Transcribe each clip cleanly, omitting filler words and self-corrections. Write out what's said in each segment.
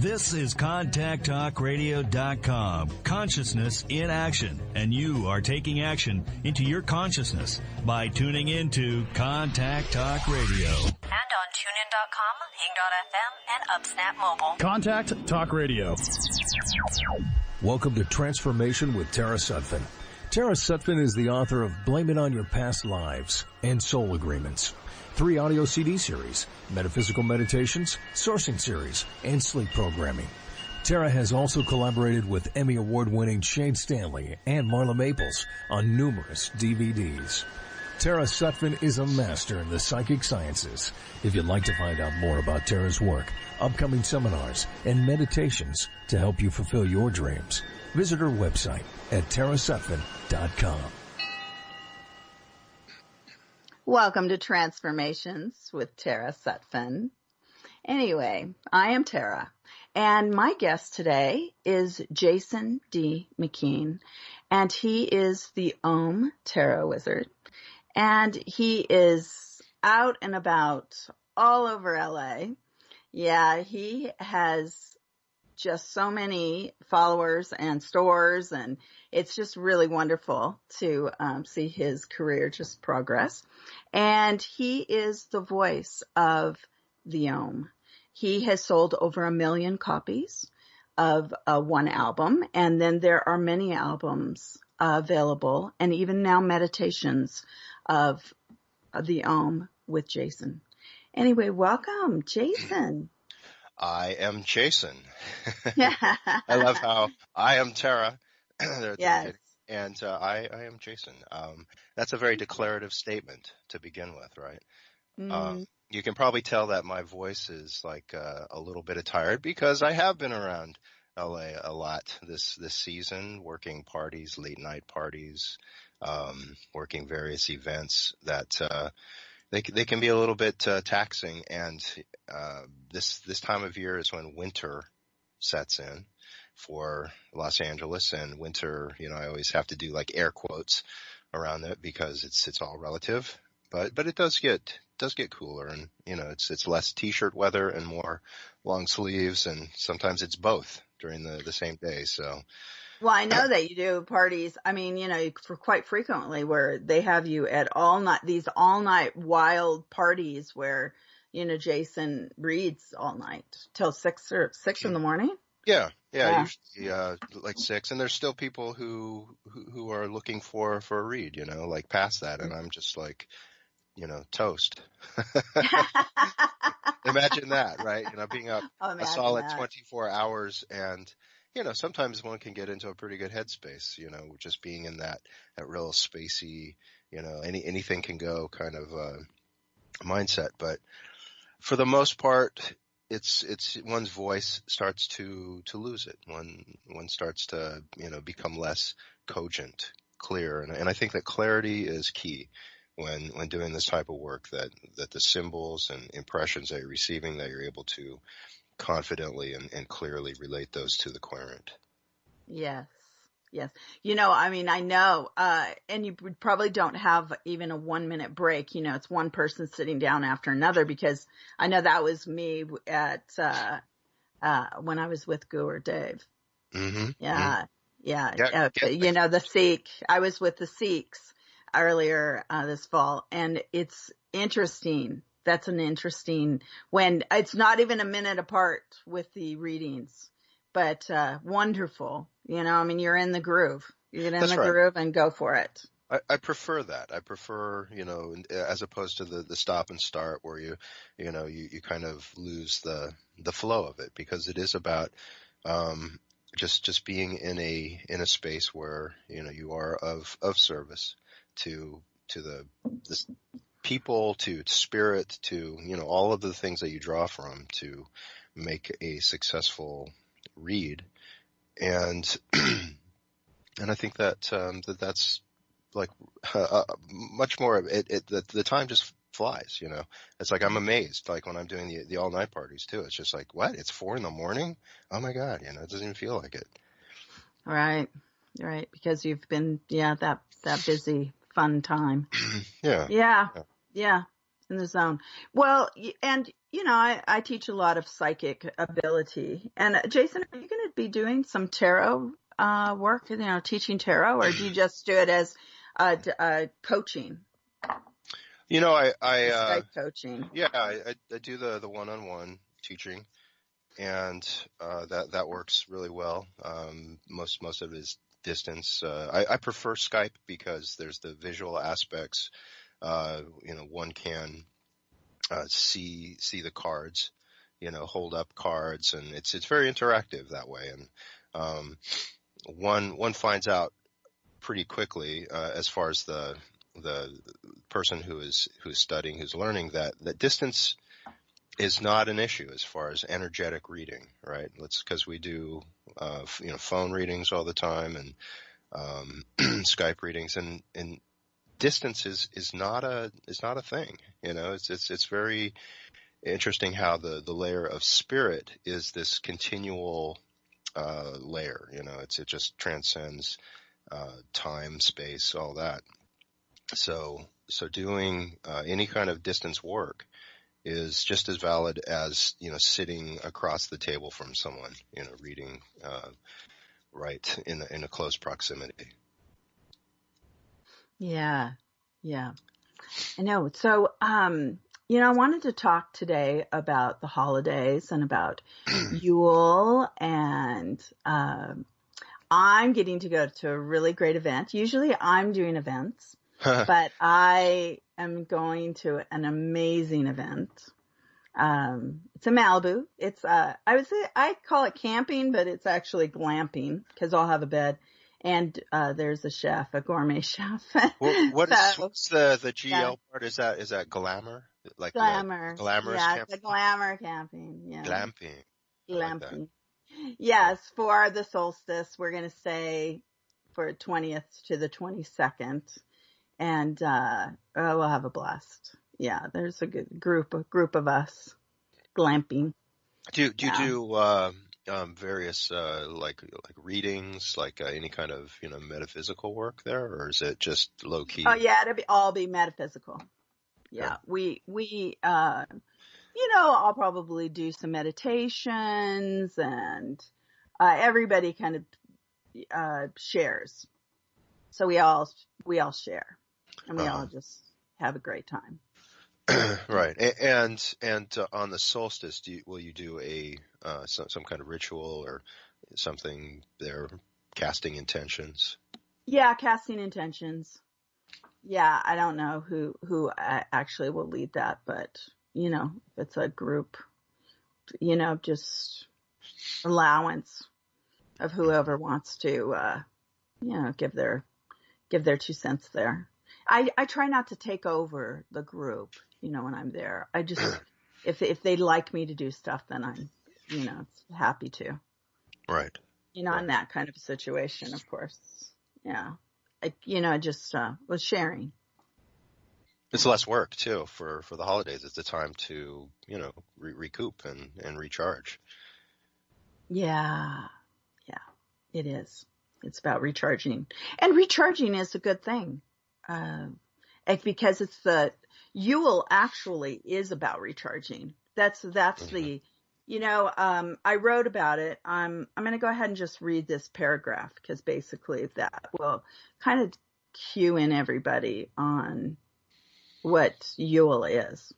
This is ContactTalkRadio.com. Consciousness in action. And you are taking action into your consciousness by tuning into Contact Talk Radio. And on TuneIn.com, Hing.fm, and UpSnap Mobile. Contact Talk Radio. Welcome to Transformation with Tara Sutphen. Tara Sutphen is the author of Blame It on Your Past Lives and Soul Agreements. 3 audio CD series, metaphysical meditations, sourcing series, and sleep programming. Tara has also collaborated with Emmy Award-winning Shane Stanley and Marla Maples on numerous DVDs. Tara Sutphen is a master in the psychic sciences. If you'd like to find out more about Tara's work, upcoming seminars, and meditations to help you fulfill your dreams, visit her website at tarasutphen.com. Welcome to Transformations with Tara Sutphen. Anyway, I am Tara, and my guest today is Jason D. McKean, and he is the Om Tarot Wizard, and he is out and about all over LA. Yeah, he has just so many followers and stores, and it's just really wonderful to see his career just progress. And he is the voice of the Om. He has sold over 1 million copies of one album, and then there are many albums available, and even now meditations of the Om with Jason. Anyway, welcome, Jason. I am Jason. I love how I am Tara. Yes. And I am Jason. That's a very declarative statement to begin with, right? You can probably tell that my voice is like a little bit tired because I have been around LA a lot this season, working parties, late night parties, working various events that they can be a little bit taxing. And this time of year is when winter sets in for Los Angeles, and winter, I always have to do like air quotes around it because it's all relative, but it does get cooler, and it's less t-shirt weather and more long sleeves, and sometimes it's both during the same day. So, well, I know that you do parties. I mean, for quite frequently where they have you at these all night wild parties where, Jason reads all night till 6 in the morning. Yeah. Usually like 6, and there's still people who are looking for a read, like past that, and I'm just like, toast. Imagine that, right? Being up a solid 24 hours, and sometimes one can get into a pretty good headspace, just being in that real spacey, anything can go kind of mindset. But for the most part, it's one's voice starts to lose it. One starts to, become less cogent, clear. And I think that clarity is key when doing this type of work, that the symbols and impressions that you're receiving, that you're able to confidently and clearly relate those to the querent. Yes. I know, and you probably don't have even a 1-minute break. It's one person sitting down after another, because I know that was me at, when I was with Gu or Dave. Mm-hmm. Yeah. The Sikh, I was with the Sikhs earlier, this fall, and it's interesting. That's an interesting, when it's not even a minute apart with the readings, but, wonderful. You're in the groove. You get in That's the right. groove and go for it. I prefer that. I prefer, as opposed to the stop and start where you kind of lose the flow of it, because it is about, just being in a space where, you are of service to the people, to spirit, to, all of the things that you draw from to make a successful read. And I think that that's like much more of it. The time just flies. It's like I'm amazed. Like when I'm doing the all night parties too. It's just like, what? It's 4 a.m? Oh my God! It doesn't even feel like it. Right, because you've been that busy, fun time. Yeah. In the zone. Well, and I teach a lot of psychic ability. And Jason, are you going to be doing some tarot work, teaching tarot, or do you just do it as coaching? I Skype coaching. yeah, I do the one-on-one teaching, and that works really well. Most of it is distance. I prefer Skype because there's the visual aspects. One can see the cards, hold up cards, and it's very interactive that way. And one finds out pretty quickly, as far as the person who's studying, who's learning, that distance is not an issue as far as energetic reading, right? Because we do phone readings all the time, and Skype readings, and distance is not a thing. It's very interesting how the layer of spirit is this continual layer. It just transcends time, space, all that. So doing any kind of distance work is just as valid as sitting across the table from someone, reading right in a close proximity. Yeah, yeah, I know. So, I wanted to talk today about the holidays and about Yule, and I'm getting to go to a really great event. Usually I'm doing events, but I am going to an amazing event. It's in Malibu. It's, I call it camping, but it's actually glamping because I'll have a bed. And there's a chef, a gourmet chef. What's the GL part? Is that glamour? Like Glamour. Glamorous Yeah, camping? it's a glamour camping. Yeah. Glamping. Glamping. Yes, for the solstice, we're going to stay for 20th to the 22nd, and we'll have a blast. Yeah, there's a good group of us glamping. Do you do various like readings, like any kind of metaphysical work there, or is it just low key? Oh yeah, all be metaphysical. Yeah, we I'll probably do some meditations, and everybody kind of shares. So we all share, and we all just have a great time. Right. And on the solstice, will you do some kind of ritual or something there, casting intentions? Yeah, casting intentions. Yeah, I don't know who actually will lead that, but if it's a group, just allowance of whoever wants to give their 2 cents there. I try not to take over the group, when I'm there. I just, if they'd like me to do stuff, then I'm, happy to. Right. In that kind of a situation, of course. Yeah. I just was sharing. It's less work too for the holidays. It's a time to, recoup and recharge. Yeah. Yeah, it is. It's about recharging, and recharging is a good thing. Because Yule actually is about recharging. That's the, I wrote about it. I'm going to go ahead and just read this paragraph because basically that will kind of cue in everybody on what Yule is.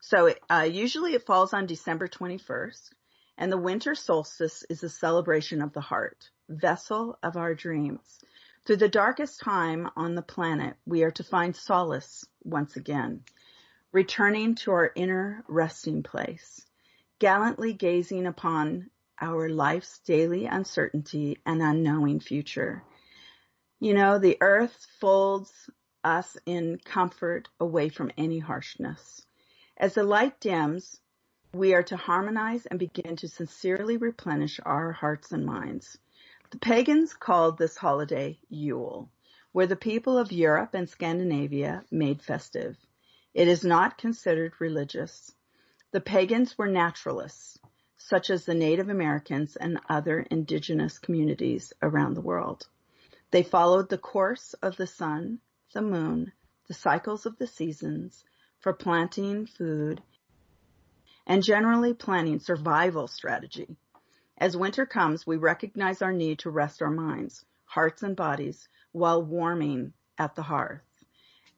So usually it falls on December 21st, and the winter solstice is a celebration of the heart, vessel of our dreams. Through the darkest time on the planet, we are to find solace once again, returning to our inner resting place, gallantly gazing upon our life's daily uncertainty and unknowing future. The earth folds us in comfort away from any harshness. As the light dims, we are to harmonize and begin to sincerely replenish our hearts and minds. The pagans called this holiday Yule, where the people of Europe and Scandinavia made festive. It is not considered religious. The pagans were naturalists, such as the Native Americans and other indigenous communities around the world. They followed the course of the sun, the moon, the cycles of the seasons for planting food and generally planning survival strategy. As winter comes, we recognize our need to rest our minds, hearts, and bodies while warming at the hearth.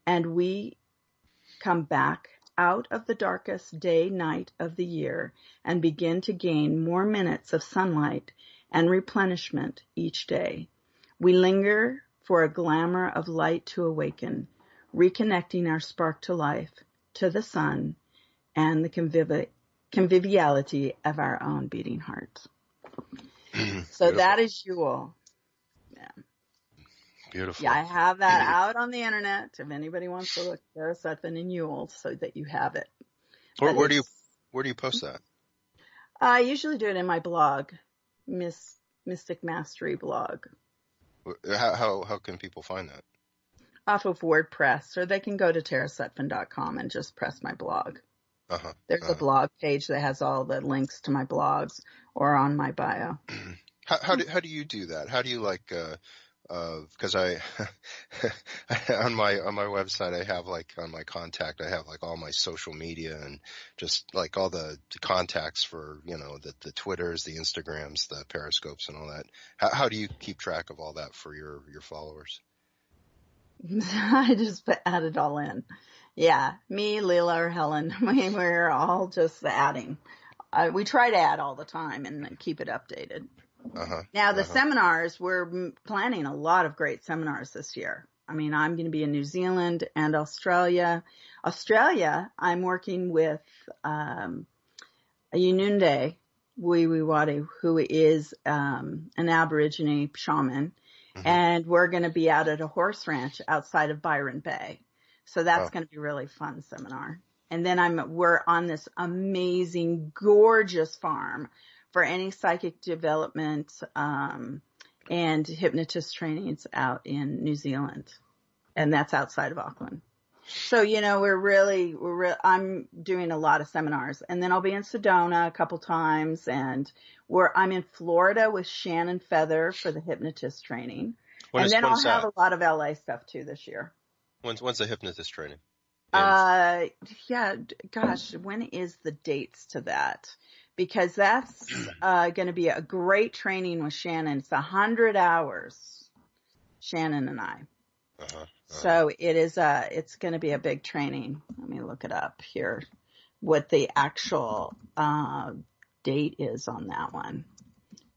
And we come back out of the darkest day-night of the year and begin to gain more minutes of sunlight and replenishment each day. We linger for a glamour of light to awaken, reconnecting our spark to life, to the sun, and the conviviality of our own beating hearts. So that is Yule. Yeah. Beautiful. Yeah, I have that out on the internet if anybody wants to look Tara Sutphen and Yule so that you have it. Where do you post that? I usually do it in my blog, Mystic Mastery blog. How can people find that? Off of WordPress, or they can go to tarasutphen.com and just press my blog. There's a blog page that has all the links to my blogs or on my bio. How do you do that? How do you because I on my website I have on my contact I have all my social media and just all the contacts for the Twitters, the Instagrams, the Periscopes, and all that. How do you keep track of all that for your followers? I just add it all in. Yeah, me, Leela, or Helen, we're all just adding. We try to add all the time and keep it updated. Now, the seminars, we're planning a lot of great seminars this year. I mean, I'm going to be in New Zealand and Australia. Australia, I'm working with Yununde Wiwiwadi, who is an Aborigine shaman, and we're going to be out at a horse ranch outside of Byron Bay. So that's going to be a really fun seminar. And then we're on this amazing, gorgeous farm for any psychic development and hypnotist trainings out in New Zealand. And that's outside of Auckland. So, I'm doing a lot of seminars. And then I'll be in Sedona a couple times. And I'm in Florida with Shannon Feather for the hypnotist training. I'll have a lot of LA stuff too this year. When's the hypnotist training? When is the dates to that? Because that's going to be a great training with Shannon. It's 100 hours, Shannon and I. So it's going to be a big training. Let me look it up here, what the actual date is on that one.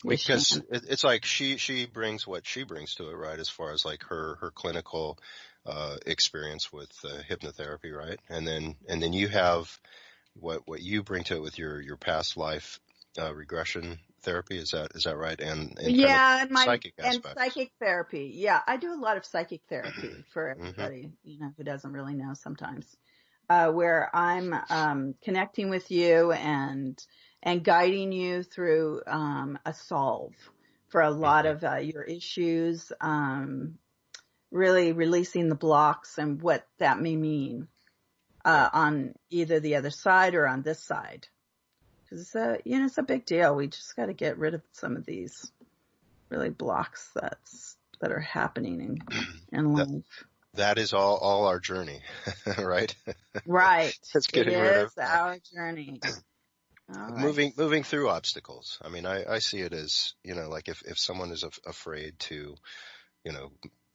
Because it's she brings what she brings to it, right? As far as her clinical experience with hypnotherapy, right? And then you have what you bring to it with your past life regression therapy. Is that right? And psychic aspects. And psychic therapy. Yeah, I do a lot of psychic therapy for everybody who doesn't really know sometimes, where I'm connecting with you and guiding you through a solve for a lot of your issues. Really releasing the blocks and what that may mean on either the other side or on this side. Because it's a big deal. We just got to get rid of some of these really blocks that are happening in life. That is all our journey, right? Right. It's getting rid of our journey. Moving through obstacles. I mean, I see it as if someone is afraid to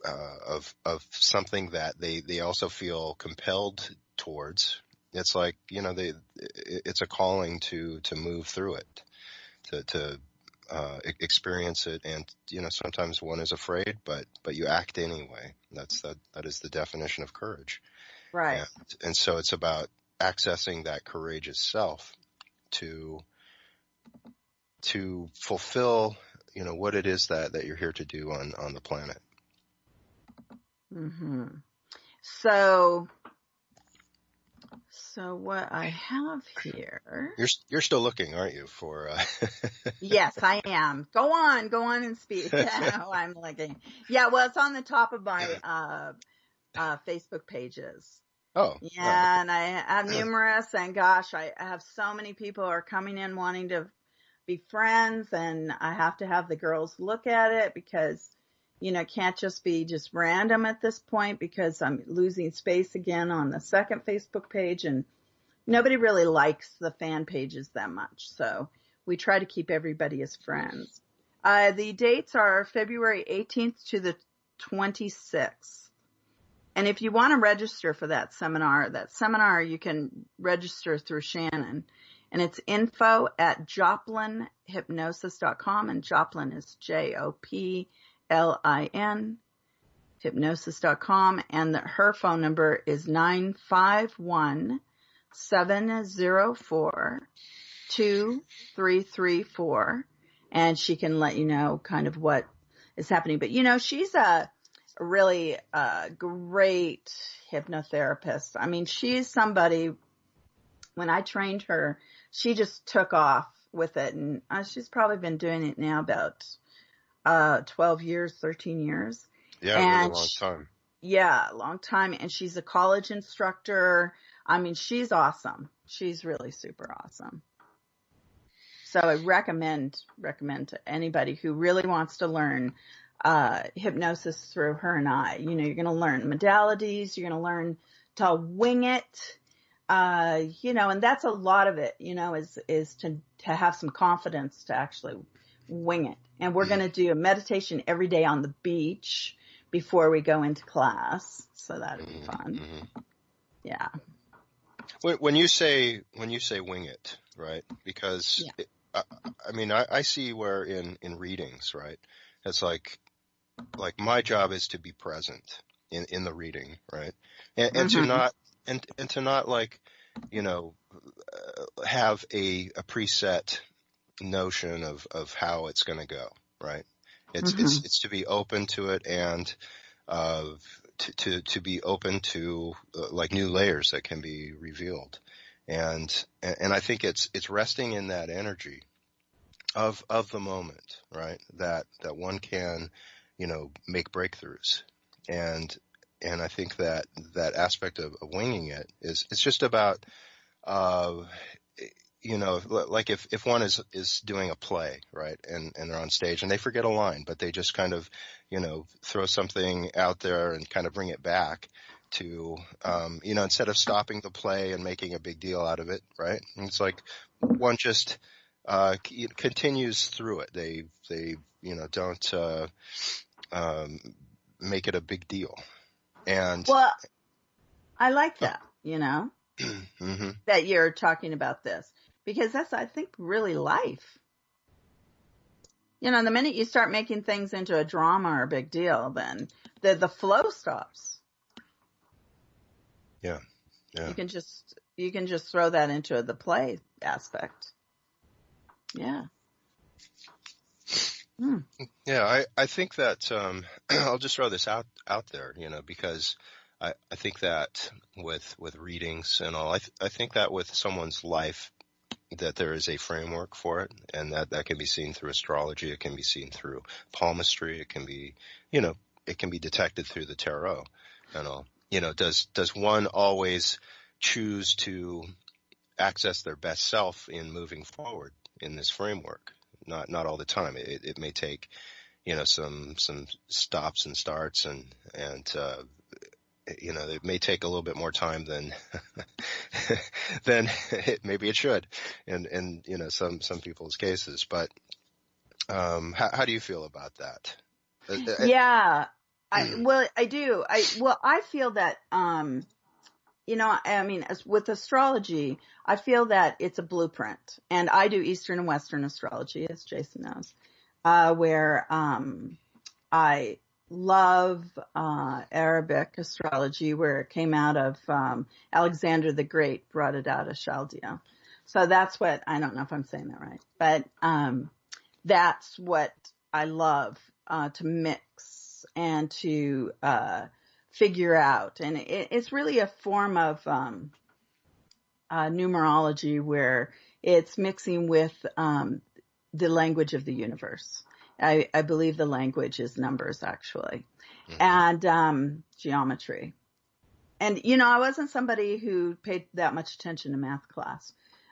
of something that they also feel compelled towards. It's it's a calling to move through it, to experience it. And, sometimes one is afraid, but you act anyway. That is the definition of courage. Right. And so it's about accessing that courage itself to fulfill, what it is that you're here to do on the planet. So what I have here. You're still looking, aren't you? For Yes, I am. Go on and speak. I'm looking. Yeah, well, it's on the top of my Facebook pages. Oh. Yeah, and I have numerous, and gosh, I have so many people are coming in wanting to be friends, and I have to have the girls look at it because, it can't just be random at this point because I'm losing space again on the second Facebook page, and nobody really likes the fan pages that much. So we try to keep everybody as friends. The dates are February 18th to the 26th. And if you want to register for that seminar you can register through Shannon. And it's info@joplinhypnosis.com. And Joplin is Joplin, hypnosis.com. And her phone number is 951-704-2334. And she can let you know kind of what is happening. But, she's a really great hypnotherapist. I mean, she's somebody, when I trained her, she just took off with it. And she's probably been doing it now about 12 years, 13 years. Yeah, and really long time. Yeah, a long time. And she's a college instructor. I mean, she's awesome. She's really super awesome. So I recommend to anybody who really wants to learn hypnosis through her and I. You're going to learn modalities. You're going to learn to wing it. And that's a lot of it, is to have some confidence to actually wing it. And we're going to do a meditation every day on the beach before we go into class. So that'd be fun. Mm-hmm. Yeah. When you say wing it, right? Because I see where in readings, right? It's like my job is to be present in the reading, right? And to not like, have a preset notion of how it's going to go, right? It's to be open to it and to be open to like new layers that can be revealed, and I think it's resting in that energy of the moment, right? That one can, make breakthroughs, and I think that aspect of winging it it's just about like if one is doing a play, right, and they're on stage and they forget a line, but they just kind of, throw something out there and kind of bring it back to, instead of stopping the play and making a big deal out of it, right? And it's like one just continues through it. They don't make it a big deal. And well, I like that, mm-hmm. that you're talking about this, because that's, I think, really life. The minute you start making things into a drama or a big deal, then the flow stops. Yeah. You can just throw that into the play aspect. Yeah. Yeah, I think that I'll just throw this out there, because I think that with readings and all, I think that with someone's life, that there is a framework for it, and that can be seen through astrology, it can be seen through palmistry, it can be, it can be detected through the tarot and all. Does one always choose to access their best self in moving forward in this framework? Not all the time. It may take, some stops and starts and it may take a little bit more time than maybe it should in some people's cases. But how do you feel about that? Yeah, I do. I feel that as with astrology, I feel that it's a blueprint, and I do Eastern and Western astrology, as Jason knows, where I love Arabic astrology, where it came out of Alexander the Great, brought it out of Chaldea. So that's what, I don't know if I'm saying that right, but that's what I love to mix and to figure out. And it's really a form of numerology where it's mixing with the language of the universe. I believe the language is numbers, actually, and geometry. And, I wasn't somebody who paid that much attention to math class.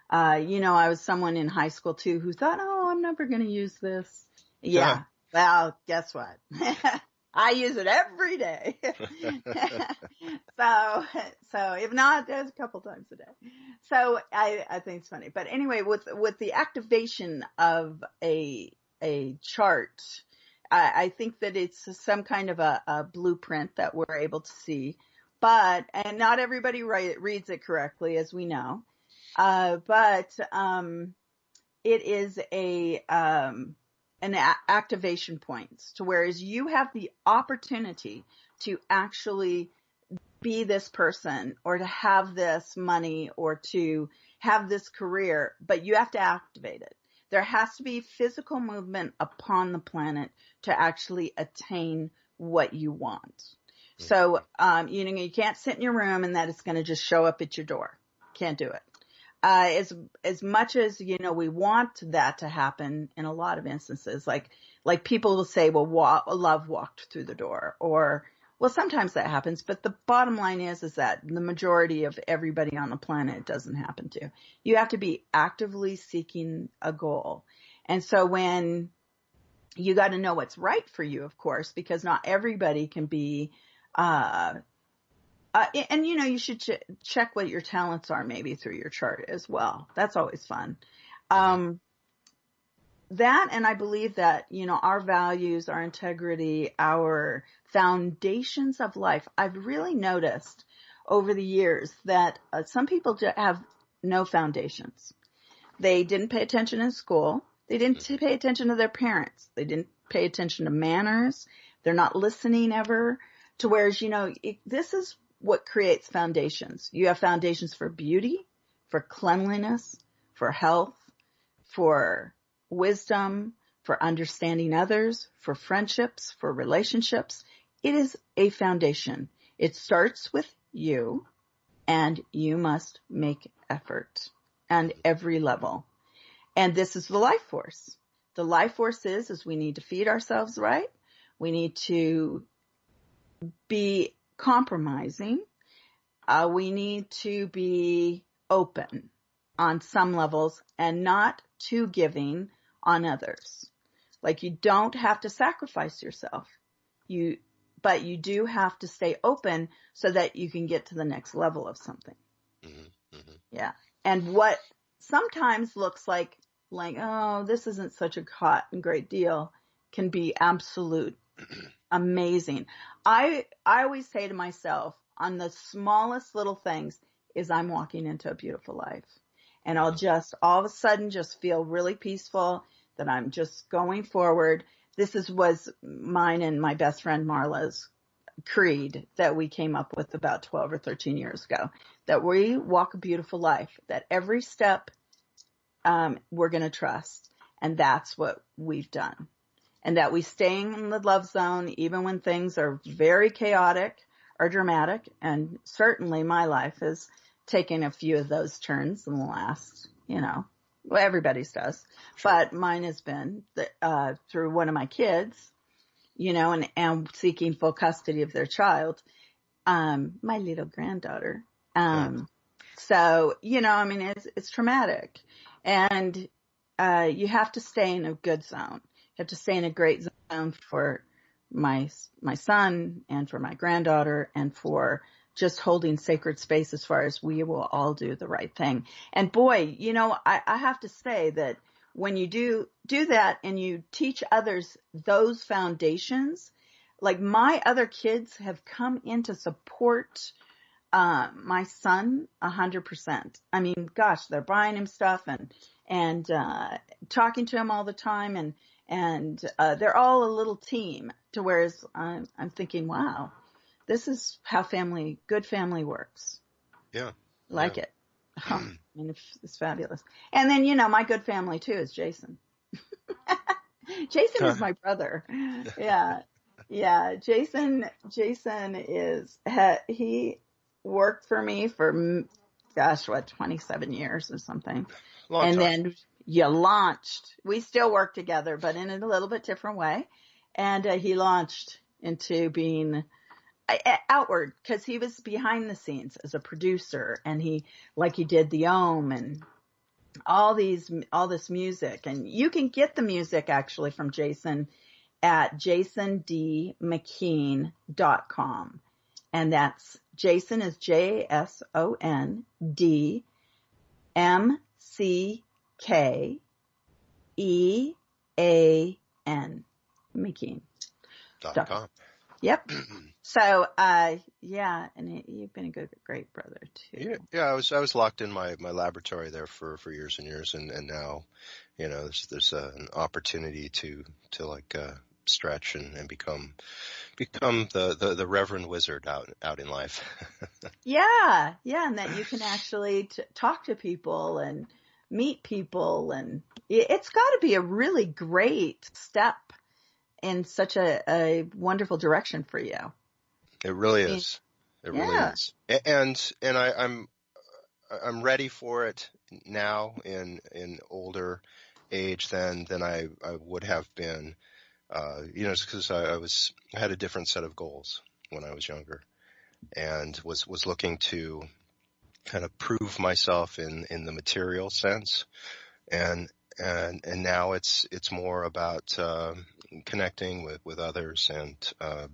I was someone in high school, too, who thought, oh, I'm never going to use this. Yeah. Well, guess what? I use it every day. so if not, there's a couple times a day. So I think it's funny. But anyway, with the activation of a chart, I think that it's some kind of a blueprint that we're able to see. And not everybody reads it correctly, as we know. But it is an activation points to whereas you have the opportunity to actually be this person or to have this money or to have this career, but you have to activate it. There has to be physical movement upon the planet to actually attain what you want. So, you can't sit in your room and that it's going to just show up at your door. Can't do it. As much as, we want that to happen in a lot of instances, like people will say, well, love walked through the door, or, well, sometimes that happens, but the bottom line is that the majority of everybody on the planet it doesn't happen to. You have to be actively seeking a goal. And so when you got to know what's right for you, of course, because not everybody can be, and you should check what your talents are maybe through your chart as well. That's always fun. That, and I believe that, our values, our integrity, our foundations of life. I've really noticed over the years that some people have no foundations. They didn't pay attention in school. They didn't pay attention to their parents. They didn't pay attention to manners. They're not listening ever. To whereas, this is what creates foundations. You have foundations for beauty, for cleanliness, for health, for wisdom, for understanding others, for friendships, for relationships. It is a foundation. It starts with you, and you must make effort on every level. And this is the life force. The life force is we need to feed ourselves right. We need to be compromising. We need to be open on some levels and not too giving on others. Like, you don't have to sacrifice yourself. But you do have to stay open so that you can get to the next level of something. Yeah. And what sometimes looks like, oh, this isn't such a hot and great deal, can be absolute amazing. I always say to myself, on the smallest little things, is I'm walking into a beautiful life. And I'll just all of a sudden just feel really peaceful that I'm just going forward. This was mine and my best friend Marla's creed that we came up with about 12 or 13 years ago, that we walk a beautiful life, that every step we're going to trust. And that's what we've done. And that we stay in the love zone even when things are very chaotic or dramatic. And certainly my life has taken a few of those turns in the last, well, everybody's does. Sure. But mine has been through one of my kids, and seeking full custody of their child, my little granddaughter. So, it's traumatic. And you have to stay in a good zone. You have to stay in a great zone for my son and for my granddaughter and for just holding sacred space as far as we will all do the right thing. And boy, I have to say that when you do that and you teach others those foundations, like my other kids have come in to support my son 100%. I mean, gosh, they're buying him stuff and talking to him all the time and they're all a little team to whereas I'm thinking, wow, this is how good family works. Yeah. It. It's fabulous. And then, my good family too is Jason. Jason is my brother. Yeah. Yeah. Jason he worked for me for, 27 years or something. Long time. Then you launched. We still work together, but in a little bit different way. And he launched into being outward because he was behind the scenes as a producer, and he did the Ohm and all this music. And you can get the music actually from Jason at jasondmckean.com. And that's Jason is JasonDMckean, McKean.com. Yep. So, yeah, and you've been a great brother too. Yeah. I was locked in my laboratory there for years and years, and now, there's an opportunity to like stretch and become the Reverend Wizard out in life. Yeah, and that you can actually talk to people and meet people, and it's got to be a really great step in such a wonderful direction for you. It really is. It really is. And I'm ready for it now in older age than I would have been. Because I had a different set of goals when I was younger, and was looking to kind of prove myself in the material sense, and now it's more about connecting with others and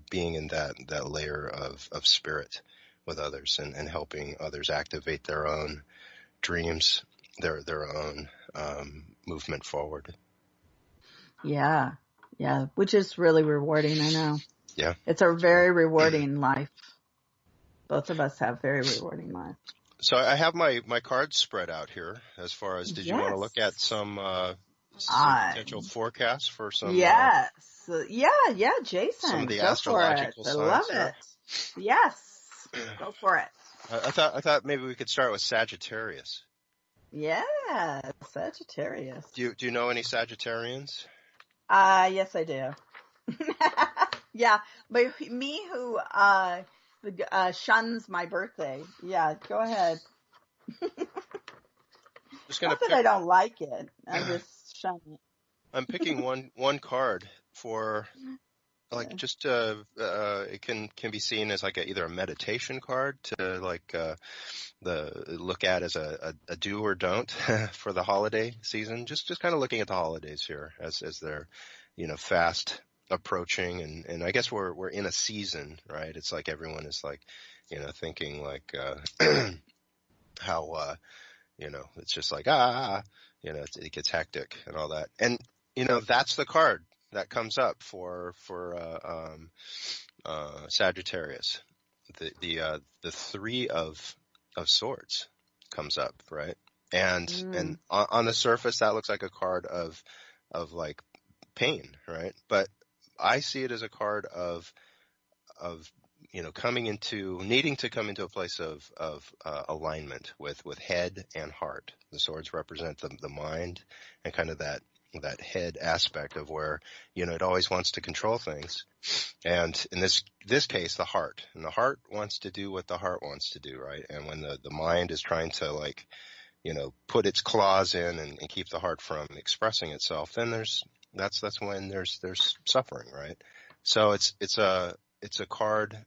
being in that layer of spirit with others, and helping others activate their own dreams, their own movement forward. Yeah, which is really rewarding. I know. Yeah, it's a very rewarding life. Both of us have very rewarding lives. So I have my cards spread out here. As far as, did you want to look at some potential forecasts for some? Yes. Yeah, Jason. Some of the astrological signs. I love it. Yes. Go for it. I thought maybe we could start with Sagittarius. Yeah, Sagittarius. Do you know any Sagittarians? Yes, I do. Yeah, but me who shuns my birthday. Yeah, go ahead. Not that I don't like it. I'm just shunning it. I'm picking one card for, like, just it can be seen as like either a meditation card to like look at as a do or don't for the holiday season. Just kind of looking at the holidays here as they're fast approaching, and I guess we're in a season, right? It's like everyone is like thinking like how it's just like it gets hectic and all that, and that's the card that comes up for Sagittarius. The Three of Swords comes up, right? And on the surface that looks like a card of like pain, right? But I see it as a card of needing to come into a place of alignment with head and heart. The swords represent the mind and kind of that head aspect of where it always wants to control things, and in this case the heart, and the heart wants to do what the heart wants to do, right? And when the mind is trying to like put its claws in and keep the heart from expressing itself, then that's when there's suffering, right? So it's a card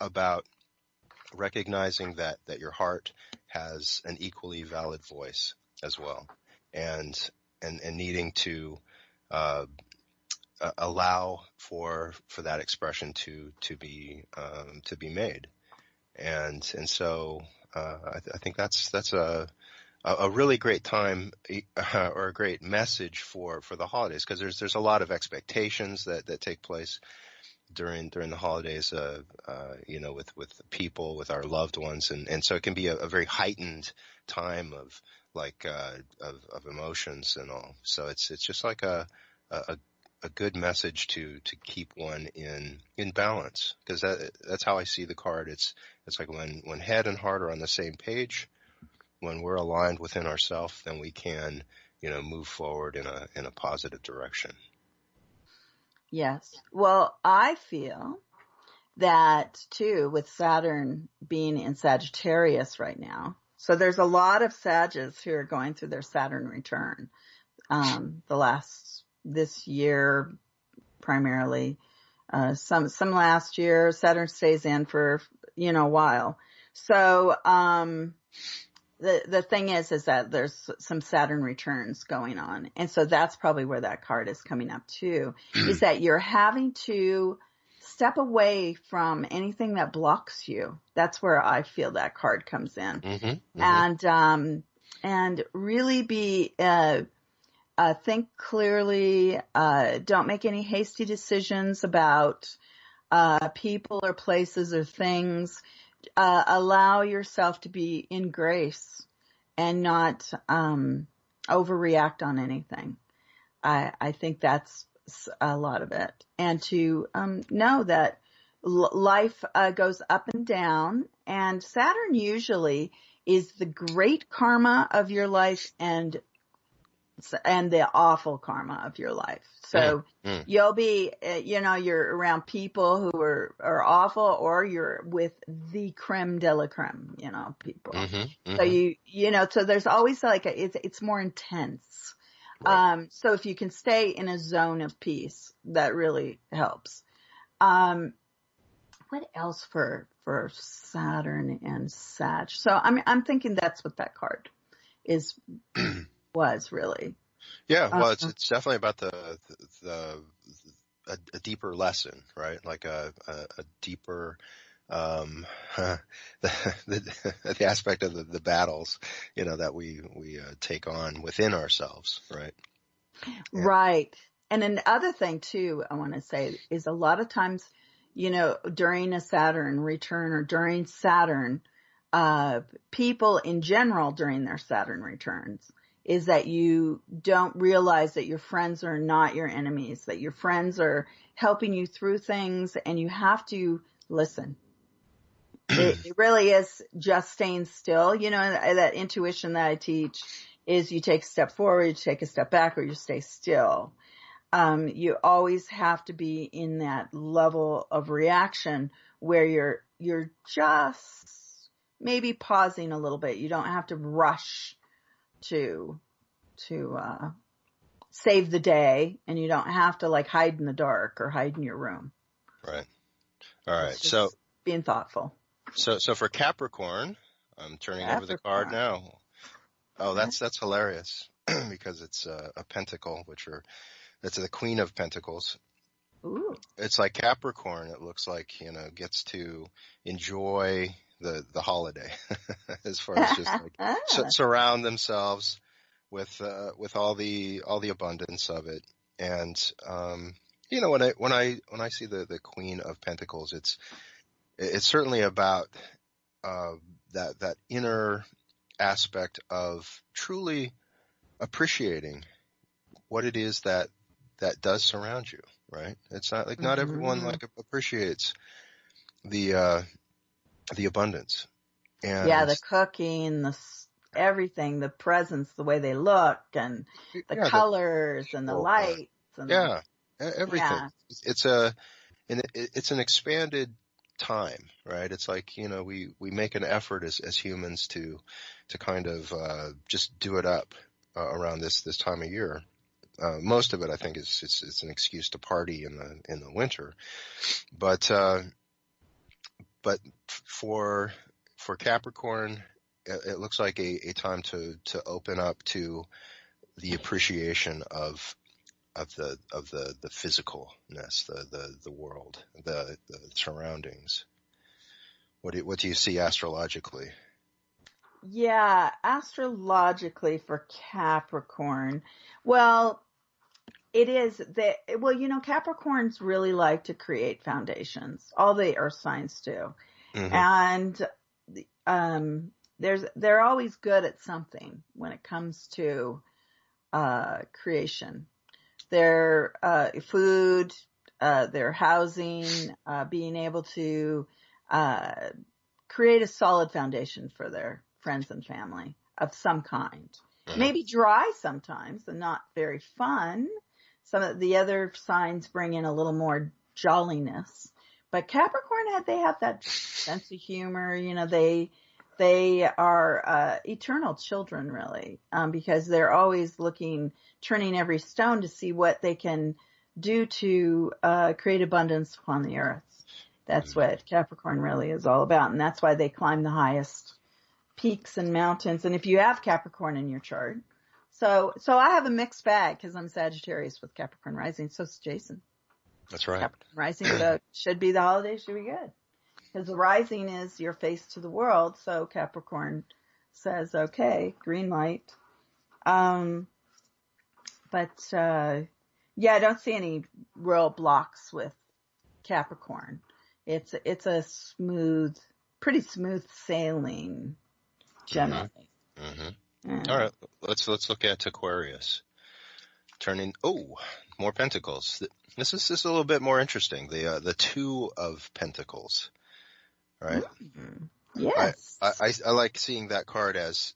about recognizing that your heart has an equally valid voice as well, and needing to allow for that expression to be made, and so I think that's a really great time or a great message for the holidays, because there's a lot of expectations that take place during the holidays, with people, with our loved ones, and so it can be a very heightened time of like of emotions and all. So it's just like a good message to keep one in balance, because that's how I see the card. It's like when head and heart are on the same page, when we're aligned within ourselves, then we can move forward in a positive direction. Yes. Well, I feel that too, with Saturn being in Sagittarius right now. So there's a lot of Sagittarius who are going through their Saturn return. This year, primarily, some last year, Saturn stays in for, a while. So, the thing is that there's some Saturn returns going on. And so that's probably where that card is coming up too, is that you're having to step away from anything that blocks you. That's where I feel that card comes in. And really think clearly, don't make any hasty decisions about, people or places or things. Allow yourself to be in grace and not overreact on anything. I think that's a lot of it. And to know that life goes up and down, and Saturn usually is the great karma of your life and the awful karma of your life. So you'll be, you're around people who are awful, or you're with the creme de la creme, people. So so there's always it's more intense. Right. So if you can stay in a zone of peace, that really helps. What else for Saturn and Sag? So I'm thinking that's what that card was really. Yeah, well, it's definitely about a deeper lesson, right? Like a deeper the aspect of the battles, that we take on within ourselves, right? Right. And another thing too, I want to say is a lot of times, during a Saturn return or during Saturn, people in general during their Saturn returns, is that you don't realize that your friends are not your enemies, that your friends are helping you through things, and you have to listen. It really is just staying still. That intuition that I teach is you take a step forward, you take a step back, or you stay still. You always have to be in that level of reaction where you're just maybe pausing a little bit. You don't have to rush to save the day, and you don't have to hide in the dark or hide in your room. Right. All right. So being thoughtful. So for Capricorn, I'm turning over the card now. Oh, that's hilarious because it's a pentacle, that's the Queen of Pentacles. Ooh. It's like Capricorn. It looks like, gets to enjoy the holiday as far as just surround themselves with all the abundance of it. And when I see the Queen of Pentacles, it's certainly about that inner aspect of truly appreciating what it is that does surround you, right? It's not not everyone appreciates the abundance. And the cooking, everything, the presents, the way they look, and the colors and the lights. And everything. Yeah. It's an expanded time, right? It's like, we make an effort as humans to kind of just do it up around this time of year. Most of it, I think, it's an excuse to party in the winter, but for Capricorn, it looks like a time to open up to the appreciation of the physicalness, the world, the surroundings. What do you see astrologically? Yeah, astrologically for Capricorn, well, it is that, Capricorns really like to create foundations. All the earth signs do. And they're always good at something when it comes to creation. Their food, their housing, being able to create a solid foundation for their friends and family of some kind. Maybe dry sometimes and not very fun. Some of the other signs bring in a little more jolliness. But Capricorn, they have that sense of humor. They are eternal children, really, because they're always turning every stone to see what they can do to create abundance upon the earth. That's what Capricorn really is all about, and that's why they climb the highest peaks and mountains. And if you have Capricorn in your chart, so I have a mixed bag because I'm Sagittarius with Capricorn rising. So's Jason. That's right. Capricorn rising, so the holidays should be good. Because the rising is your face to the world, so Capricorn says, okay, green light. I don't see any real blocks with Capricorn. It's a pretty smooth sailing, generally. Mm-hmm. Mm-hmm. All right, let's look at Aquarius. More pentacles. This is a little bit more interesting. The Two of Pentacles, right? Mm-hmm. Yes. I like seeing that card as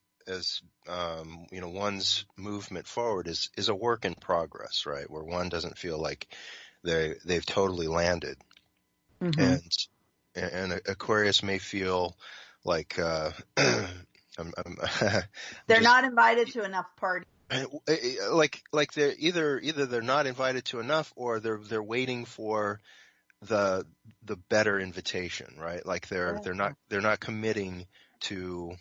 one's movement forward is a work in progress, right? Where one doesn't feel like they've totally landed, Mm-hmm. and Aquarius may feel like they're not invited to enough parties. Like they're either they're not invited to enough, or they're waiting for the better invitation, right? Like they're not committing to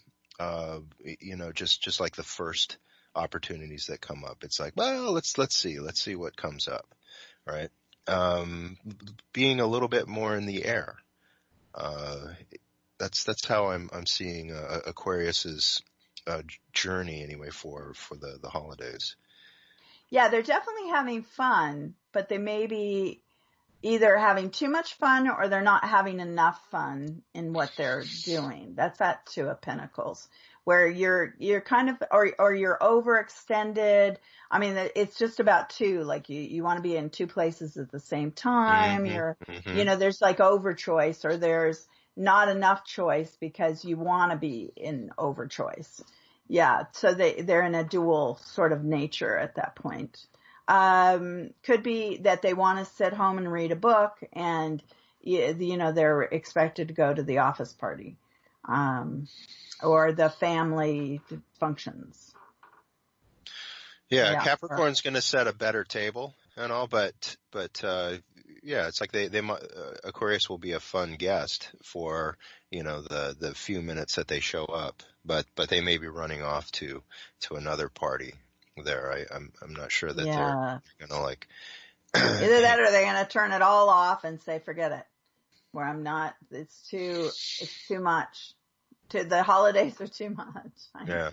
just like the first opportunities that come up. It's like, well, let's see what comes up, right? Being a little bit more in the air. That's how I'm seeing Aquarius's journey anyway for the holidays. Yeah, they're definitely having fun, but they may be either having too much fun or they're not having enough fun in what they're doing. That's that Two of Pentacles, where you're kind of, or you're overextended. I mean, it's just about two, like you want to be in two places at the same time. Mm-hmm. There's like over choice, or there's not enough choice because you want to be in over choice. Yeah. So they're in a dual sort of nature at that point. Could be that they want to sit home and read a book, and they're expected to go to the office party, or the family functions. Yeah, Capricorn's going to set a better table and all, but it's like they Aquarius will be a fun guest for the few minutes that they show up, but they may be running off to another party there. I'm not sure that they're gonna like either that or they're gonna turn it all off and say forget it. Where I'm not, it's too much. The holidays are too much. Yeah.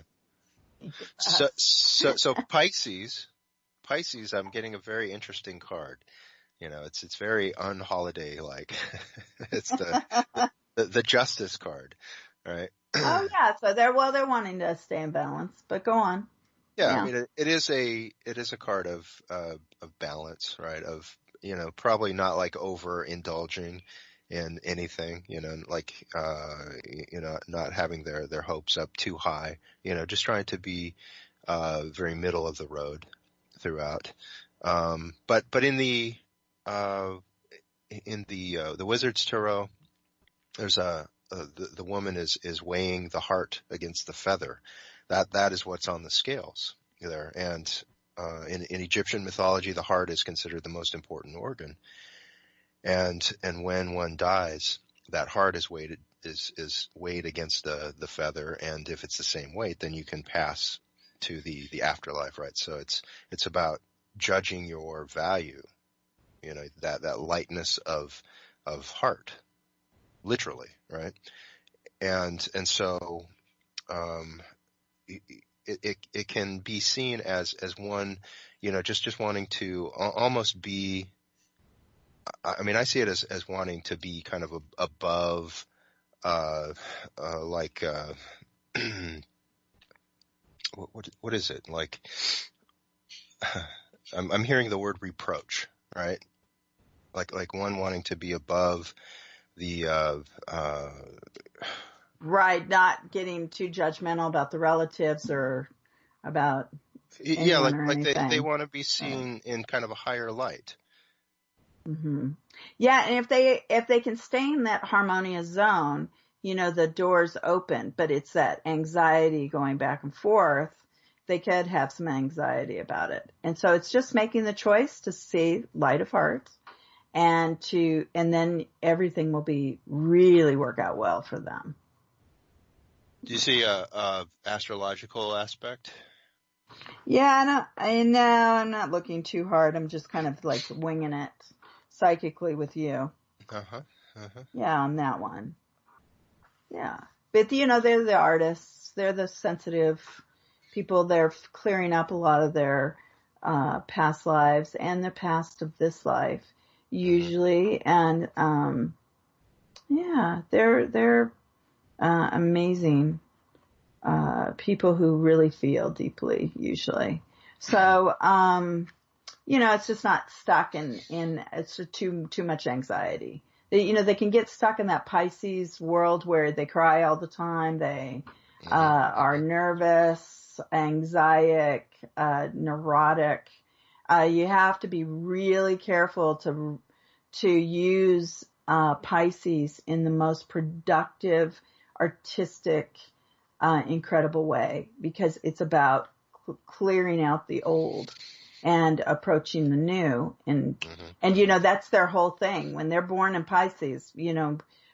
So Pisces, I'm getting a very interesting card. It's very unholiday like. It's the Justice card, right? Oh yeah, so they're wanting to stay in balance, but go on. Yeah, I mean it is a card of balance, right? Of probably not like overindulging in anything, like not having their hopes up too high, just trying to be very middle of the road throughout. But in the Wizard's Tarot, there's the woman is weighing the heart against the feather. That is what's on the scales there. And in Egyptian mythology, the heart is considered the most important organ. And when one dies, that heart is weighed against the feather, and if it's the same weight, then you can pass to the afterlife, right? So it's about judging your value, that lightness of heart, literally, right? And so it can be seen as one, just wanting to almost be. I mean, I see it as wanting to be kind of above, like, what is it? Like, I'm hearing the word reproach, right? Like one wanting to be above the, right, not getting too judgmental about the relatives or about like they want to be seen in kind of a higher light. Mm-hmm. Yeah, and if they can stay in that harmonious zone, the door's open, but it's that anxiety going back and forth. They could have some anxiety about it. And so it's just making the choice to see light of heart and then everything will really work out well for them. Do you see a astrological aspect? Yeah, no, I'm not looking too hard. I'm just kind of like winging it psychically with you. Uh-huh. Uh-huh. Yeah, on that one. Yeah. But, they're the artists. They're the sensitive people. They're clearing up a lot of their past lives and the past of this life, Mm-hmm. usually. And, yeah, they're amazing people who really feel deeply, usually. So, it's just not stuck in it's just too much anxiety. They can get stuck in that Pisces world where they cry all the time. They Mm-hmm. are nervous, anxiety, neurotic. You have to be really careful to use Pisces in the most productive, artistic, incredible way, because it's about clearing out the old and approaching the new. Mm-hmm. And Mm-hmm. that's their whole thing. When they're born in Pisces,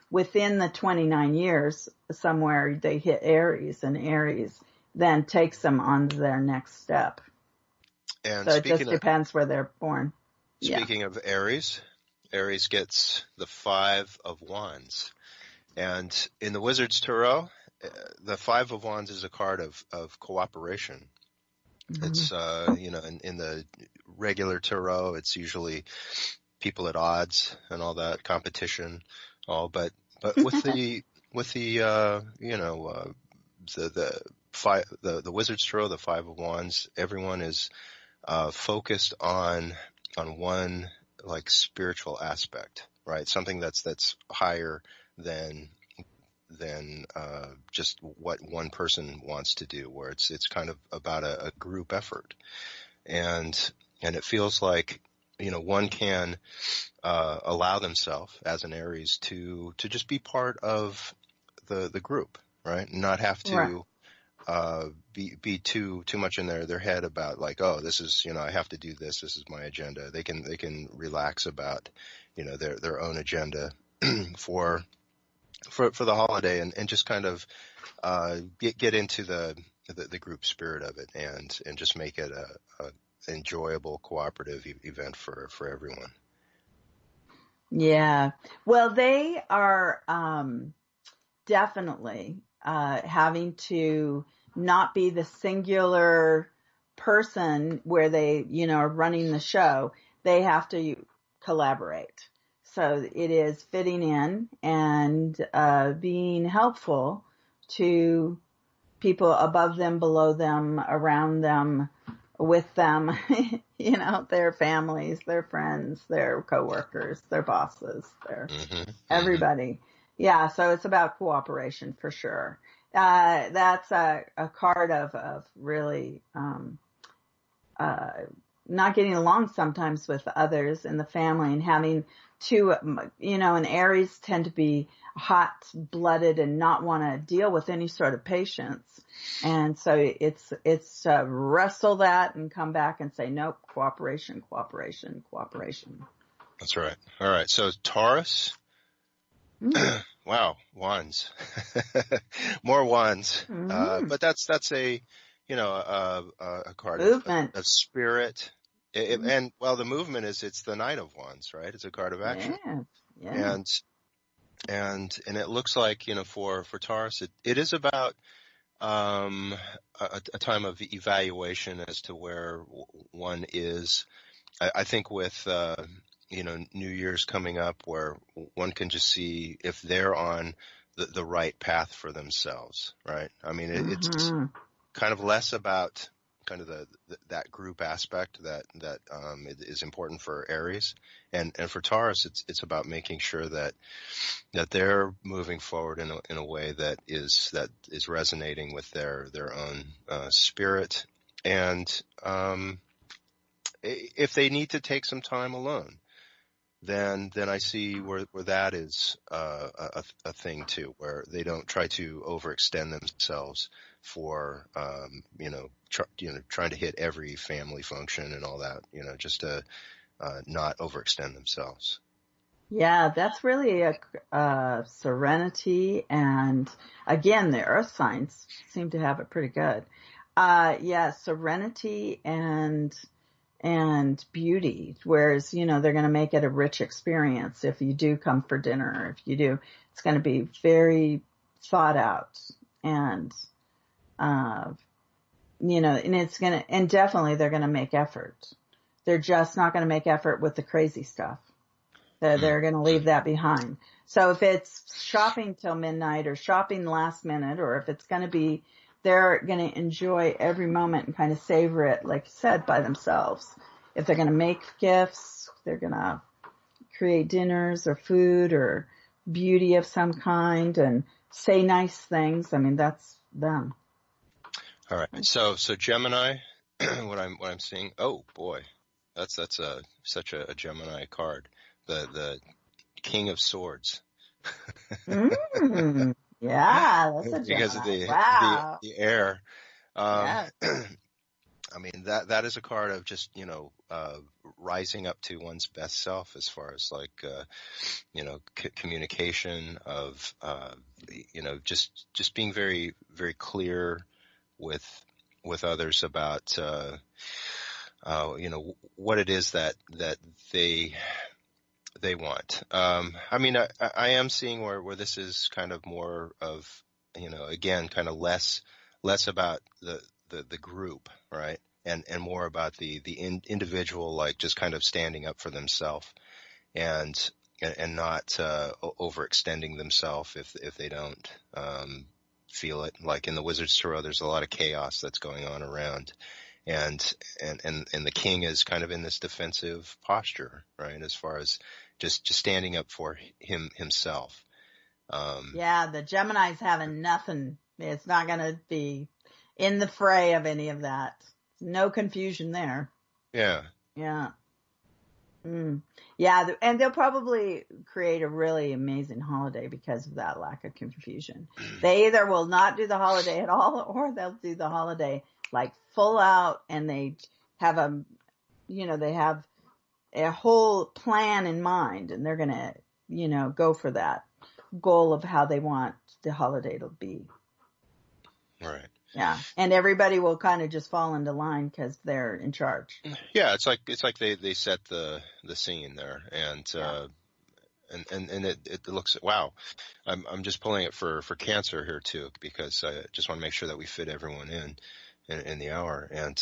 within the 29 years somewhere they hit Aries, and Aries then takes them on to their next step. And So it just depends where they're born. Yeah. speaking of Aries, Aries gets the Five of Wands. And in the Wizard's Tarot, the Five of Wands is a card of cooperation. Mm-hmm. It's, in the regular Tarot, it's usually people at odds and all that, competition, but with the Wizard's Tarot, the Five of Wands, everyone is focused on one like spiritual aspect, right? Something that's higher than just what one person wants to do, where it's kind of about a group effort, and it feels like one can allow themselves as an Aries to just be part of the group, right? Not have Right. to be too much in their head about like, oh, this is, I have to do this. This is my agenda. They can relax about, their own agenda for the holiday, and just kind of get into the group spirit of it, and just make it a enjoyable, cooperative event for everyone. Yeah. Well, they are definitely having to not be the singular person where they, are running the show. They have to collaborate. So it is fitting in and being helpful to people above them, below them, around them, with them, their families, their friends, their coworkers, their bosses, their Mm-hmm, mm-hmm. everybody. Yeah, so it's about cooperation for sure. That's a card of really uh, not getting along sometimes with others in the family, and having to, and Aries tend to be hot-blooded and not want to deal with any sort of patience. And so it's wrestle that and come back and say, nope, cooperation, cooperation, cooperation. That's right. All right. So Taurus. Mm. Wow, wands, more wands. Mm-hmm. But that's a, a card Movement. of spirit. Mm-hmm. And well, the movement it's the Knight of Wands, right? It's a card of action. Yeah, yeah. And it looks like, for Taurus, it is about, a time of evaluation as to where one is. I think with, New Year's coming up, where one can just see if they're on the right path for themselves, right? I mean, it's Mm-hmm. kind of less about kind of that group aspect that is important for Aries, and for Taurus, it's about making sure that they're moving forward in a way that is resonating with their own spirit, and if they need to take some time alone, then I see where that is a thing too, where they don't try to overextend themselves for trying to hit every family function and all that, just to not overextend themselves. Yeah, that's really a serenity, and again, the earth signs seem to have it pretty good. Yeah, serenity and beauty. Whereas, they're going to make it a rich experience if you do come for dinner. If you do, it's going to be very thought out, and uh, and and definitely they're going to make effort. They're just not going to make effort with the crazy stuff. They're going to leave that behind. So if it's shopping till midnight or shopping last minute, or if it's going to be, they're going to enjoy every moment and kind of savor it, like you said, by themselves. If they're going to make gifts, they're going to create dinners or food or beauty of some kind and say nice things. I mean, that's them. All right. So Gemini, what I'm seeing. Oh boy, that's such a Gemini card. The King of Swords. Mm, yeah, that's a Because of Gemini. Wow. the air. Um, Yeah. I mean that is a card of just rising up to one's best self as far as like communication of just being very very clear with others about what it is that they want. I mean, I am seeing where this is kind of more of, again, kind of less about the group, right? And more about the individual, like just kind of standing up for themselves and not overextending themselves if they don't feel it. Like in the Wizard's Tarot, there's a lot of chaos that's going on around. And the king is kind of in this defensive posture, right? As far as just standing up for himself. Yeah, the Gemini's having nothing. It's not going to be in the fray of any of that. No confusion there. Yeah. Yeah. Yeah, and they'll probably create a really amazing holiday because of that lack of confusion. They either will not do the holiday at all, or they'll do the holiday like full out, and they have they have a whole plan in mind, and they're going to, go for that goal of how they want the holiday to be. Right. Yeah. And everybody will kind of just fall into line because they're in charge. Yeah. It's like they set the scene there and, Yeah. and it looks, wow. I'm just pulling it for Cancer here too, because I just want to make sure that we fit everyone in the hour. And,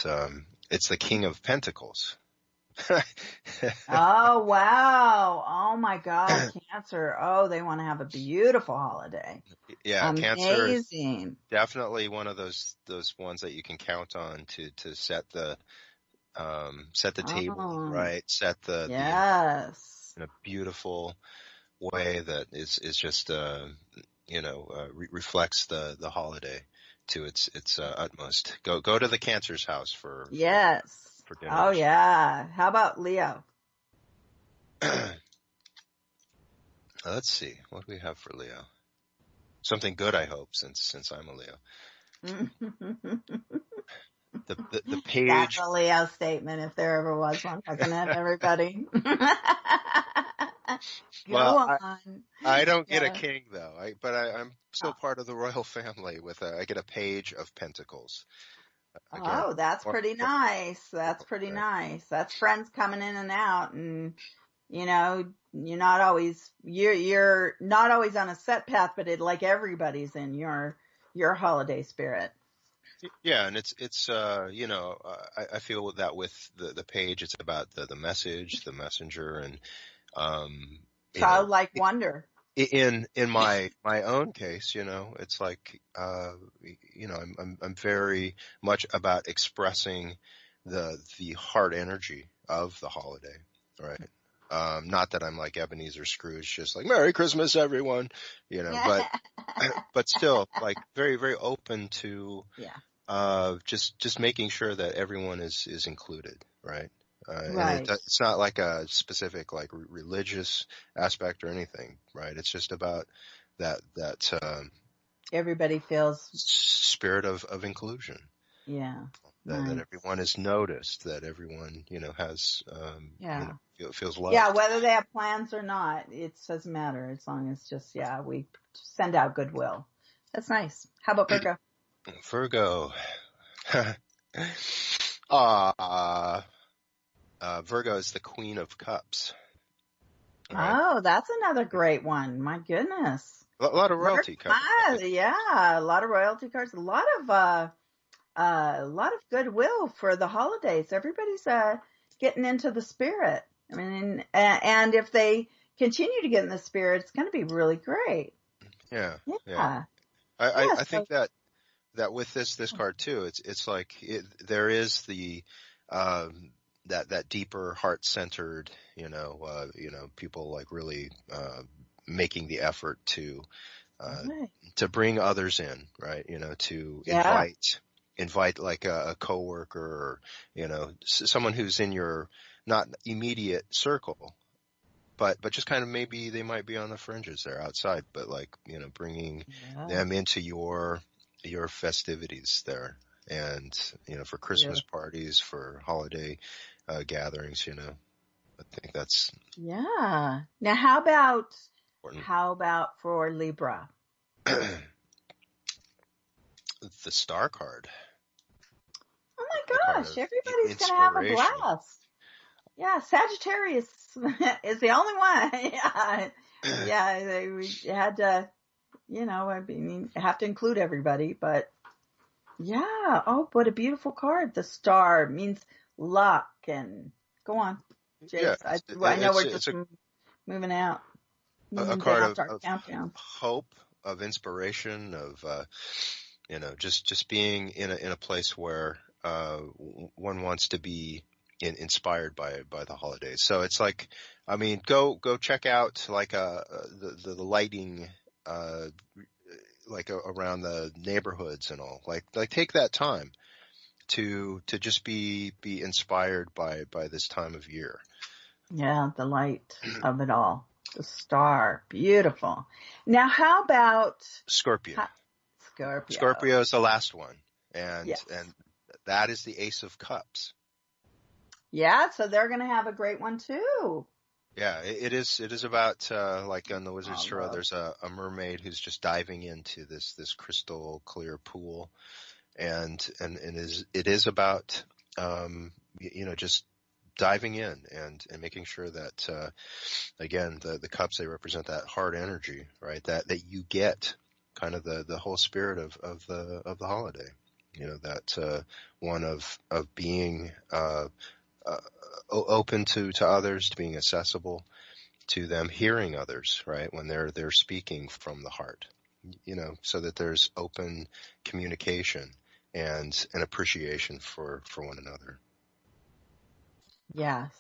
it's the King of Pentacles. Oh, wow. Oh my God. Cancer. Oh, they want to have a beautiful holiday. Yeah, Cancer is Amazing. definitely one of those ones that you can count on to set the table, Oh, right? Set the yes. in a beautiful way that is just reflects the holiday to its utmost. Go to the Cancer's house for Yes. Oh, dinners. yeah. How about Leo? Let's see what do we have for Leo. Something good, I hope, since I'm a Leo. The That's page. a Leo statement if there ever was one. Looking at everybody. Go Well, on. I don't get a Yeah. king though. But I'm still part of the royal family with I get a page of pentacles. Again, Oh, that's pretty nice. That's pretty right. nice. That's friends coming in and out, and you're not always on a set path, but like everybody's in your holiday spirit. Yeah, and it's I feel that with the page, it's about the message, the messenger, and um you know Childlike wonder. in my own case, it's like I'm very much about expressing the heart energy of the holiday, right? Not that I'm like Ebenezer Scrooge, just like Merry Christmas, everyone, but but still, like very very open to Yeah. just making sure that everyone is included, right? And Right. it's not like a specific like religious aspect or anything, right? It's just about that Everybody feels, spirit of inclusion. yeah. that Nice. everyone is noticed, that everyone, has, Yeah. feels loved. Yeah, whether they have plans or not, it doesn't matter as long as just, we send out goodwill. That's nice. How about Virgo? Virgo. Virgo is the Queen of Cups. Right? Oh, that's another great one. My goodness. A lot of royalty coming. Yeah, a lot of royalty cards, a lot of goodwill for the holidays. Everybody's getting into the spirit. I mean, and if they continue to get in the spirit, it's going to be really great. Yeah. Yeah. I think that with this card too, it's like there is the that deeper heart-centered, people like really making the effort to bring others in, right? To invite like a coworker or, someone who's in your not immediate circle, but just kind of maybe they might be on the fringes there outside, but like, bringing them into your festivities there. And, for Christmas parties, for holiday gatherings, I think that's Yeah. Now, how about important. for Libra? The star card. Oh my gosh, everybody's going to have a blast. Yeah, Sagittarius is the only one. We had to, have to include everybody, but yeah. Oh, what a beautiful card. The star means luck and go on, Jace. I know we're just moving out. A card our of countdown. hope, of inspiration, of, just being in a place where, one wants to be inspired by the holidays. So it's like, I mean, go check out like, the lighting, like around the neighborhoods and all, like take that time to just be inspired by this time of year. Yeah. The light of it all. The star. Beautiful. Now, how about Scorpio? Scorpio. Scorpio is the last one. And, yes. and that is the Ace of Cups. Yeah. So they're going to have a great one too. Yeah, it is about, like on the Wizard's Tarot, there's a mermaid who's just diving into this crystal clear pool. And it is about, just diving in and making sure that, again, the cups, they represent that heart energy, right? That you get kind of the whole spirit of the holiday, that, one of being, open to others, to being accessible to them, hearing others, right? When they're speaking from the heart, so that there's open communication and an appreciation for one another. Yes.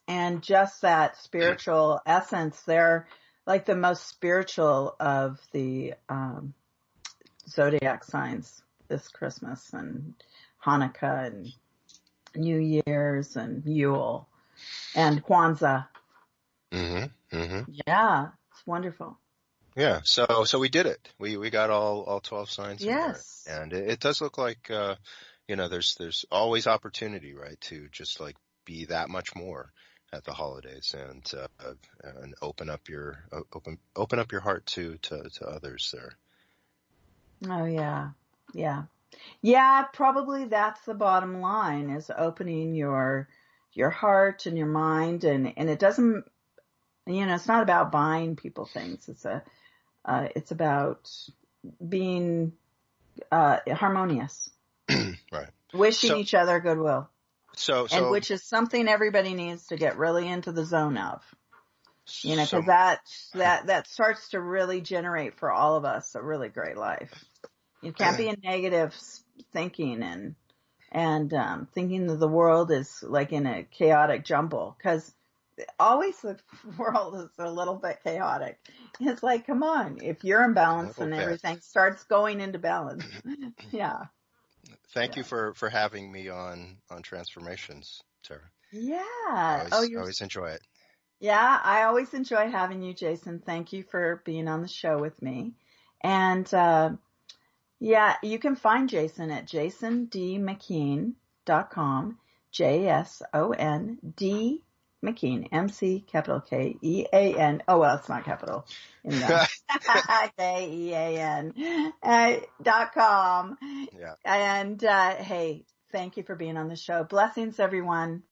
And just that spiritual essence, they're like the most spiritual of the zodiac signs this Christmas and Hanukkah and New Year's and Yule and Kwanzaa. Yeah, it's wonderful. Yeah, so we did it. We got all 12 signs in there. And it does look like, there's always opportunity, right, to just like be that much more at the holidays and open up your heart to others there. Oh yeah. Probably that's the bottom line, is opening your heart and your mind, and it doesn't, it's not about buying people things. It's about being harmonious, right? Wishing each other goodwill. So which is something everybody needs to get really into the zone of, because that starts to really generate for all of us a really great life. You can't be in negative thinking and thinking that the world is like in a chaotic jumble, because always the world is a little bit chaotic. It's like, come on, if you're in balance and everything starts going into balance. Yeah. Thank you for having me on Transformations, Tara. Yeah. I always enjoy it. Yeah, I always enjoy having you, Jason. Thank you for being on the show with me. And, Yeah, you can find Jason at jasondmckean.com, JSOND McKean, MC capital Kean. Oh, well, it's not capital in the Kean .com. Yeah. And hey, thank you for being on the show. Blessings, everyone.